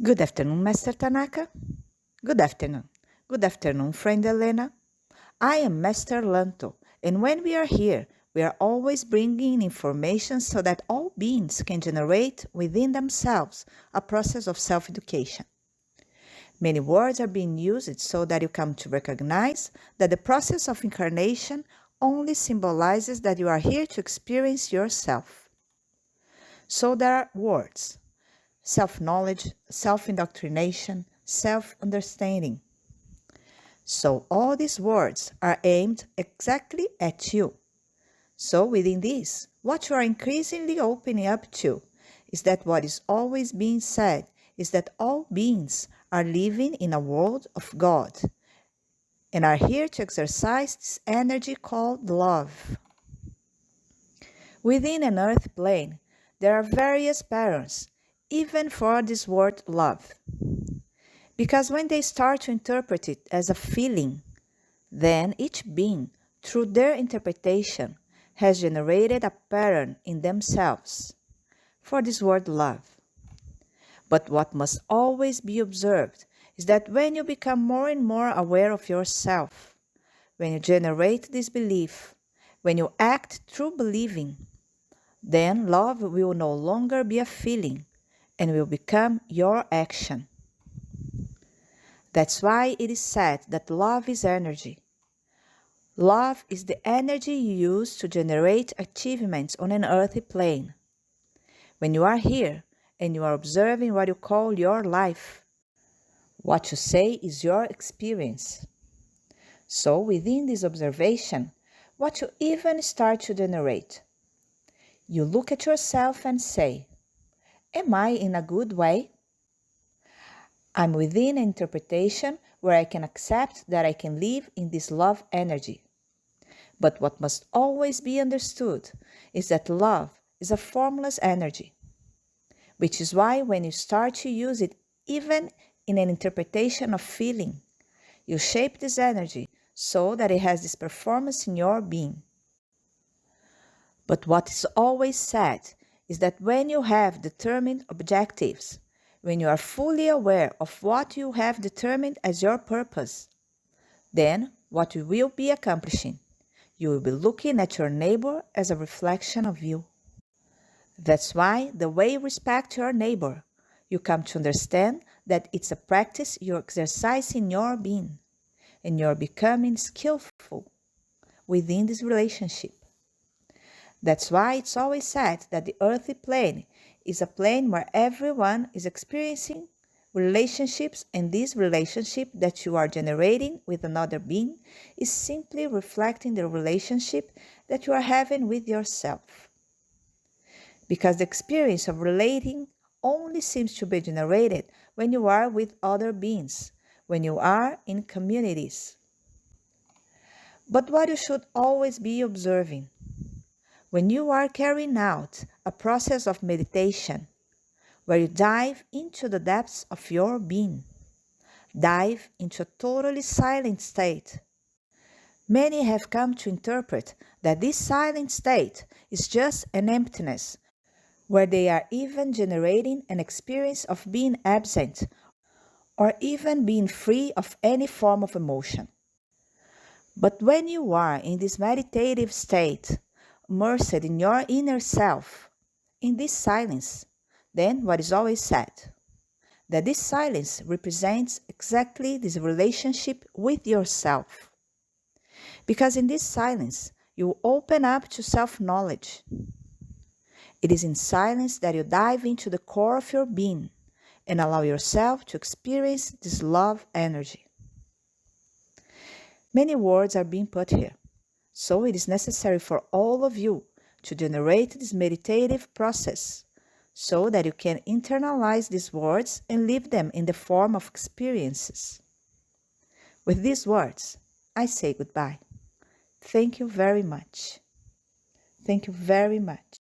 Good afternoon, Master Tanaka. Good afternoon. Good afternoon, friend Elena. I am Master Lanto, and when we are here, we are always bringing information so that all beings can generate within themselves a process of self-education. Many words are being used so that you come to recognize that the process of incarnation only symbolizes that you are here to experience yourself. So there are words: self-knowledge, self-indoctrination, self-understanding. So all these words are aimed exactly at you. So within this, what you are increasingly opening up to is that what is always being said is that all beings are living in a world of God and are here to exercise this energy called love. Within an earth plane, there are various patterns, even for this word love. Because when they start to interpret it as a feeling, then each being, through their interpretation, has generated a pattern in themselves for this word love. But what must always be observed is that when you become more and more aware of yourself, when you generate this belief, when you act through believing, then love will no longer be a feeling and will become your action. That's why it is said that love is energy. Love is the energy you use to generate achievements on an earthly plane. When you are here and you are observing what you call your life, what you say is your experience. So within this observation, what you even start to generate, you look at yourself and say, am I in a good way? I'm within an interpretation where I can accept that I can live in this love energy. But what must always be understood is that love is a formless energy, which is why when you start to use it even in an interpretation of feeling, you shape this energy so that it has this performance in your being. But what is always said is that when you have determined objectives, when you are fully aware of what you have determined as your purpose, then what you will be accomplishing, you will be looking at your neighbor as a reflection of you. That's why the way you respect your neighbor, you come to understand that it's a practice you exercise in your being, and you're becoming skillful within this relationship. That's why it's always said that the earthly plane is a plane where everyone is experiencing relationships, and this relationship that you are generating with another being is simply reflecting the relationship that you are having with yourself. Because the experience of relating only seems to be generated when you are with other beings, when you are in communities. But what you should always be observing, when you are carrying out a process of meditation, where you dive into the depths of your being, dive into a totally silent state, many have come to interpret that this silent state is just an emptiness, where they are even generating an experience of being absent or even being free of any form of emotion. But when you are in this meditative state, immersed in your inner self, in this silence, then what is always said, that this silence represents exactly this relationship with yourself. Because in this silence, you open up to self-knowledge. It is in silence that you dive into the core of your being and allow yourself to experience this love energy. Many words are being put here, so it is necessary for all of you to generate this meditative process so that you can internalize these words and live them in the form of experiences. With these words, I say goodbye. Thank you very much. Thank you very much.